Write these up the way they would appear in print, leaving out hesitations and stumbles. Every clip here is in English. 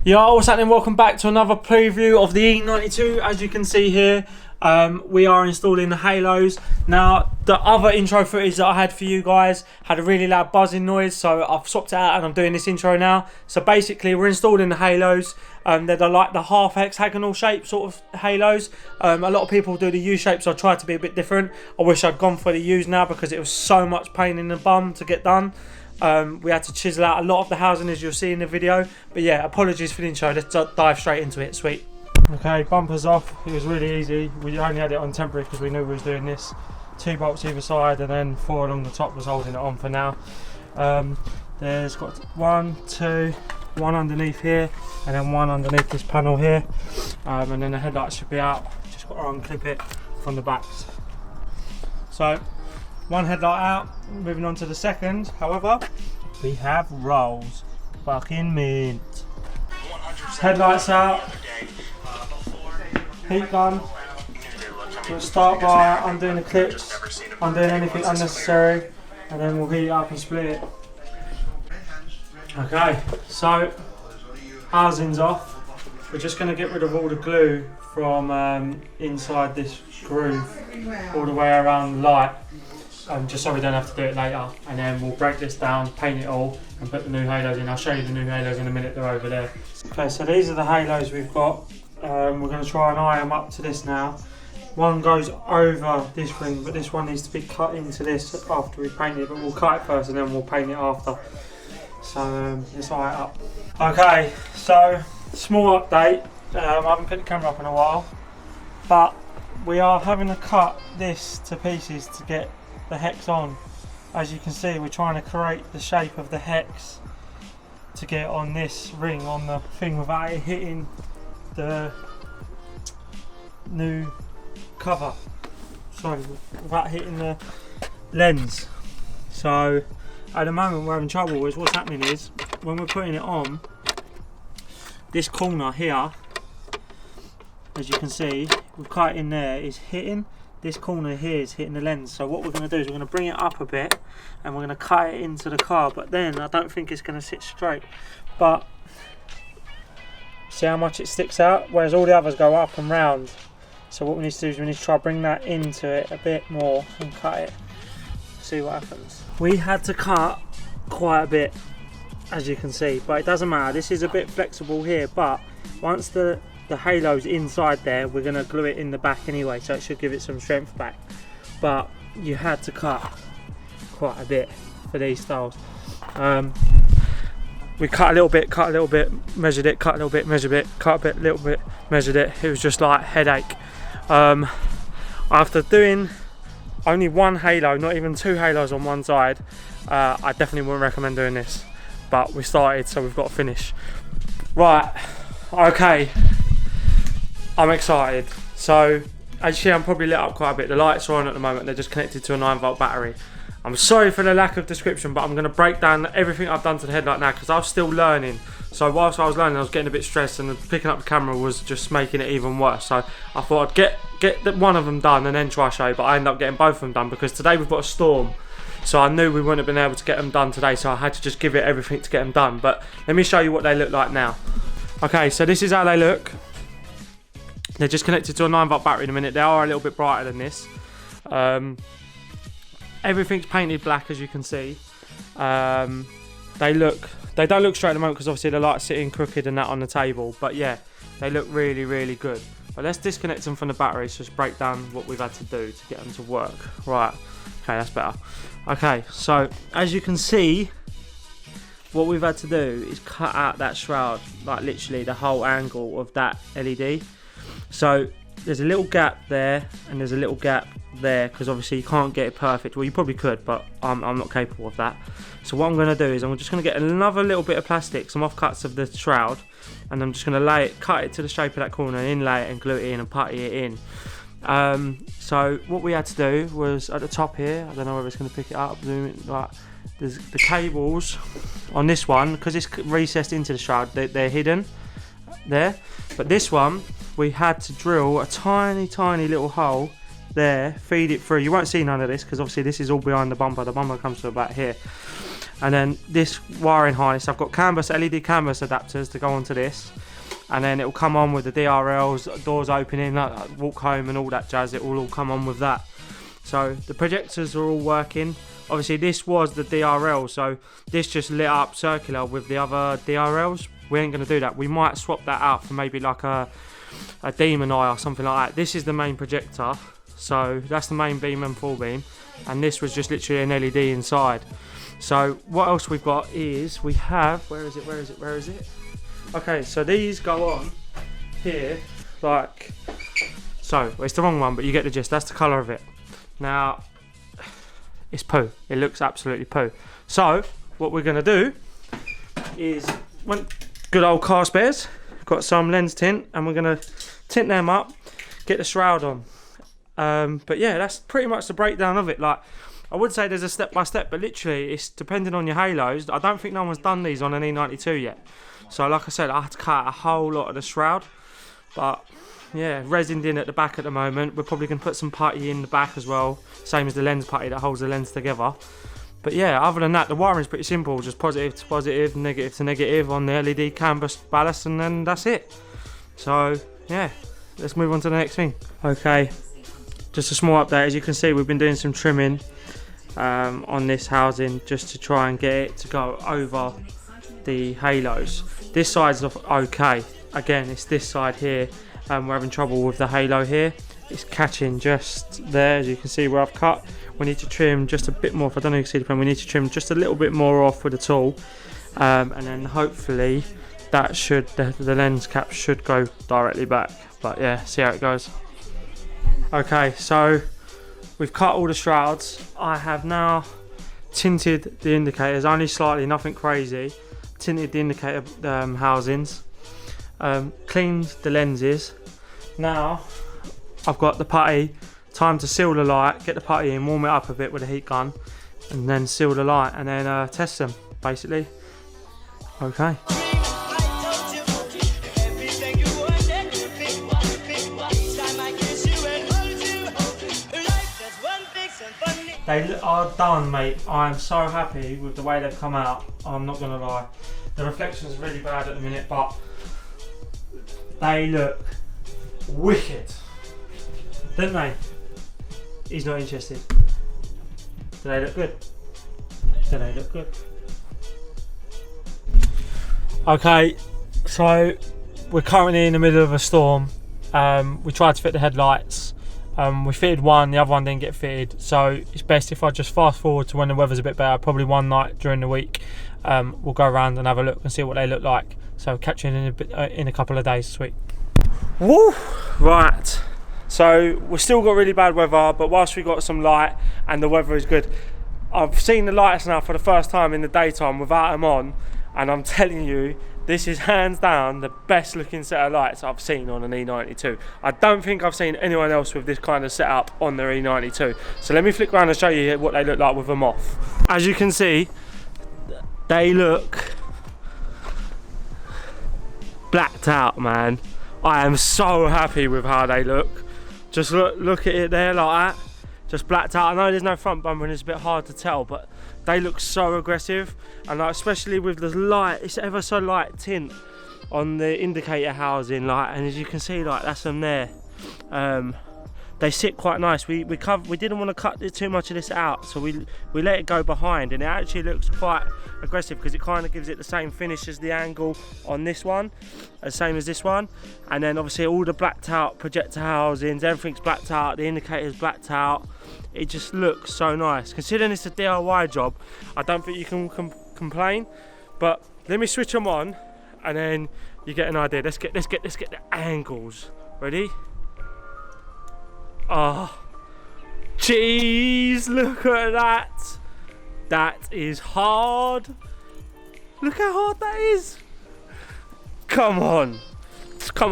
Yo, what's happening? Welcome back to another preview of the E92. As you can see here, we are installing the halos. Now, the other intro footage that I had for you guys had a really loud buzzing noise, so I've swapped it out and I'm doing this intro now. So basically, we're installing the halos. They're like the half hexagonal shape sort of halos. A lot of people do the U shape, so I tried to be a bit different. I wish I'd gone for the U's now because it was so much pain in the bum to get done. We had to chisel out a lot of the housing, as you'll see in the video. But yeah, apologies for the intro. Let's dive straight into it. Sweet. Okay, bumpers off. It was really easy. We only had it on temporary because we knew we was doing this. 2 bolts either side and then 4 along the top was holding it on for now. There's got 1, 2, 1 underneath here and then 1 underneath this panel here. And then the headlights should be out. Just got to unclip it from the backs. So, 1 headlight out, moving on to the second. However, we have rolls. Fucking mint. Headlights out. Heat gun. We'll start by undoing the clips, undoing anything unnecessary, and then we'll heat it up and split it. Okay, so housing's off. We're just going to get rid of all the glue from inside this groove all the way around the light. Just so we don't have to do it later, and then we'll break this down, paint it all and put the new halos in. I'll show you the new halos in a minute, they're over there. Okay, so these are the halos we've got. We're going to try and eye them up to this now. One goes over this ring, but this one needs to be cut into this after we paint it, but we'll cut it first and then we'll paint it after. So let's eye it up. Okay, so small update. I haven't put the camera up in a while, but we are having to cut this to pieces to get the hex on. As you can see, we're trying to create the shape of the hex to get on this ring on the thing without it hitting the new cover, sorry, without hitting the lens. So at the moment we're having trouble with what's happening is when we're putting it on, this corner here, as you can see, we've cut it in there, is hitting. This corner here is hitting the lens, so what we're going to do is we're going to bring it up a bit and we're going to cut it into the car, but then I don't think it's going to sit straight. But see how much it sticks out, whereas all the others go up and round. So what we need to do is we need to try to bring that into it a bit more and cut it, see what happens. We had to cut quite a bit, as you can see, but it doesn't matter. This is a bit flexible here, but once the halo's inside there, we're going to glue it in the back anyway, so it should give it some strength back. But you had to cut quite a bit for these styles. We cut a little bit, measured it, cut a little bit, measured it, cut a bit, little bit, measured it. It was just like headache. After doing only 1 halo, not even 2 halos on one side, I definitely wouldn't recommend doing this. But we started, so we've got to finish. Right, okay. I'm excited. So, actually I'm probably lit up quite a bit. The lights are on at the moment, they're just connected to a 9-volt battery. I'm sorry for the lack of description, but I'm going to break down everything I've done to the headlight now because I was still learning. So whilst I was learning, I was getting a bit stressed, and picking up the camera was just making it even worse. So I thought I'd get one of them done and then try show you, but I ended up getting both of them done because today we've got a storm. So I knew we wouldn't have been able to get them done today, so I had to just give it everything to get them done. But let me show you what they look like now. Okay, so this is how they look. They're just connected to a 9-volt battery in a minute. They are a little bit brighter than this. Everything's painted black, as you can see. They don't look straight at the moment because obviously the light's sitting crooked and that on the table. But yeah, they look really, really good. But let's disconnect them from the batteries, just break down what we've had to do to get them to work. Right, okay, that's better. Okay, so as you can see, what we've had to do is cut out that shroud, like literally the whole angle of that LED. So there's a little gap there and there's a little gap there because obviously you can't get it perfect. Well, you probably could, but I'm not capable of that. So what I'm going to do is I'm just going to get another little bit of plastic, some offcuts of the shroud, and I'm just going to cut it to the shape of that corner, inlay it and glue it in and putty it in. So what we had to do was at the top here, I don't know whether it's going to pick it up, zoom it, like there's the cables on this one, because it's recessed into the shroud, they're hidden there. But this one, we had to drill a tiny little hole there, feed it through. You won't see none of this because obviously this is all behind the bumper. The bumper comes to about here. And then this wiring harness, I've got canvas, LED canvas adapters to go onto this. And then it will come on with the DRLs, doors opening, walk home and all that jazz. It will all come on with that. So the projectors are all working. Obviously this was the DRL, so this just lit up circular with the other DRLs. We ain't going to do that. We might swap that out for maybe like a Demon Eye or something like that. This is the main projector, so that's the main beam and full beam. And this was just literally an LED inside. So what else we've got is, we have, where is it? Okay, so these go on here, like so. Well, it's the wrong one, but you get the gist. That's the colour of it. Now, it's poo. It looks absolutely poo. So, what we're going to do is, good old car spares. Got some lens tint, and we're going to tint them up, get the shroud on. But yeah, that's pretty much the breakdown of it. Like, I would say there's a step by step, but literally, it's depending on your halos. I don't think no one's done these on an E92 yet. So like I said, I had to cut a whole lot of the shroud, but yeah, resined in at the back at the moment. We're probably going to put some putty in the back as well, same as the lens putty that holds the lens together. But yeah, other than that, the wiring's pretty simple, just positive to positive, negative to negative on the LED canvas ballast, and then that's it. So yeah, let's move on to the next thing. Okay, just a small update. As you can see, we've been doing some trimming on this housing just to try and get it to go over the halos. This side's okay. Again, it's this side here. We're having trouble with the halo here. It's catching just there, as you can see where I've cut. We need to trim just a bit more. If I don't know if you can see the pen, we need to trim just a little bit more off with the tool, and then hopefully that should, the lens cap should go directly back. But yeah, see how it goes. Okay, so we've cut all the shrouds. I have now tinted the indicators, only slightly, nothing crazy. Tinted the indicator housings, cleaned the lenses. Now I've got the putty, time to seal the light, get the putty in, warm it up a bit with a heat gun, and then seal the light, and then test them basically. Okay. They are done, mate. I am so happy with the way they've come out. I'm not gonna lie. The reflection's really bad at the minute, but they look wicked, don't they? He's not interested. Do they look good? Do they look good? Okay, so we're currently in the middle of a storm. We tried to fit the headlights. We fitted one, the other one didn't get fitted, so it's best if I just fast forward to when the weather's a bit better, probably one night during the week. We'll go around and have a look and see what they look like. So catch you in a couple of days. Sweet. Woo! Right, so we've still got really bad weather, but whilst we got some light and the weather is good, I've seen the lights now for the first time in the daytime without them on, and I'm telling you, this is hands down the best looking set of lights I've seen on an E92. I don't think I've seen anyone else with this kind of setup on their E92. So let me flick around and show you what they look like with them off. As you can see, they look blacked out, man. I am so happy with how they look. Just look at it there like that. Just blacked out. I know there's no front bumper and it's a bit hard to tell, but they look so aggressive, and like, especially with the light, it's ever so light tint on the indicator housing, like, and as you can see, like, that's them there. They sit quite nice. We didn't want to cut too much of this out, so we let it go behind, and it actually looks quite aggressive because it kind of gives it the same finish as the angle on this one, the same as this one. And then obviously all the blacked out projector housings, everything's blacked out, the indicator's blacked out. It just looks so nice. Considering it's a DIY job, I don't think you can complain. But let me switch them on, and then you get an idea. Let's get the angles. Ready? Oh, jeez, look at that. That is hard. Look how hard that is. Come on,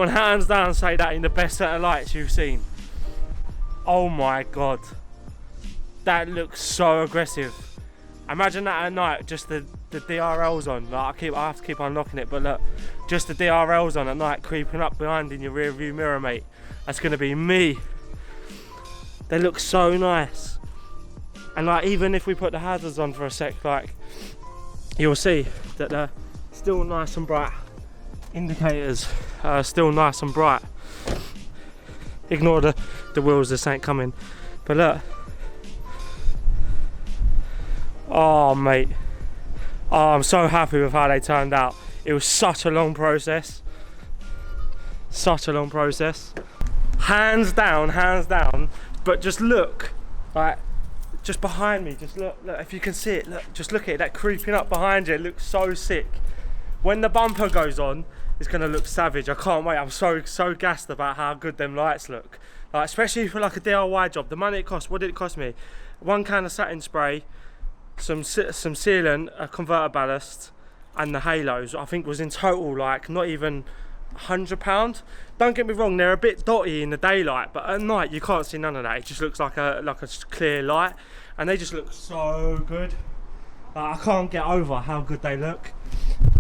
hands down, say that in the best set of lights you've seen. Oh my god, that looks so aggressive. Imagine that at night, just the DRLs on. Like, I have to keep unlocking it, but look, just the DRLs on at night, creeping up behind in your rear view mirror, mate. That's gonna be me. They look so nice. And like, even if we put the hazards on for a sec, like, you'll see that they're still nice and bright. Indicators are still nice and bright. Ignore the wheels, this ain't coming. But look. Oh mate. Oh, I'm so happy with how they turned out. It was such a long process. Such a long process. Hands down. But just look, like, just behind me, just look, if you can see it, look, just look at it, that creeping up behind you, it looks so sick. When the bumper goes on, it's gonna look savage. I can't wait. I'm so gassed about how good them lights look. Like, especially for like a DIY job. The money it cost, what did it cost me? 1 can of satin spray, some sealant, a converter ballast, and the halos. I think was in total like not even £100. Don't get me wrong, they're a bit dotty in the daylight, but at night you can't see none of that. It just looks like a clear light, and they just look so good. I can't get over how good they look.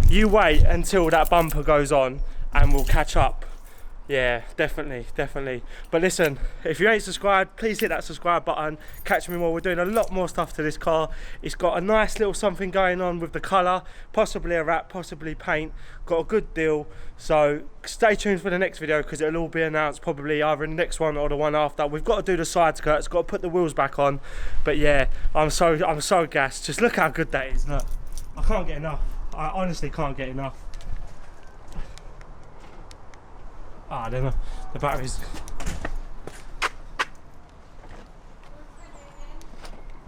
You wait until that bumper goes on and we'll catch up. Yeah, definitely. But listen, if you ain't subscribed, please hit that subscribe button. Catch me more. We're doing a lot more stuff to this car. It's got a nice little something going on with the colour, possibly a wrap, possibly paint. Got a good deal. So stay tuned for the next video, because it'll all be announced probably either in the next one or the one after. We've got to do the side skirts, got to put the wheels back on. But yeah, I'm so gassed. Just look how good that is. Look, I can't get enough. I honestly can't get enough. I don't know, the batteries.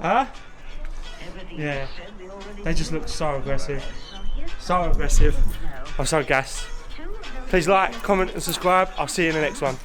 Huh? Yeah, they just look so aggressive. So aggressive. I'm so gassed. Please like, comment and subscribe. I'll see you in the next one.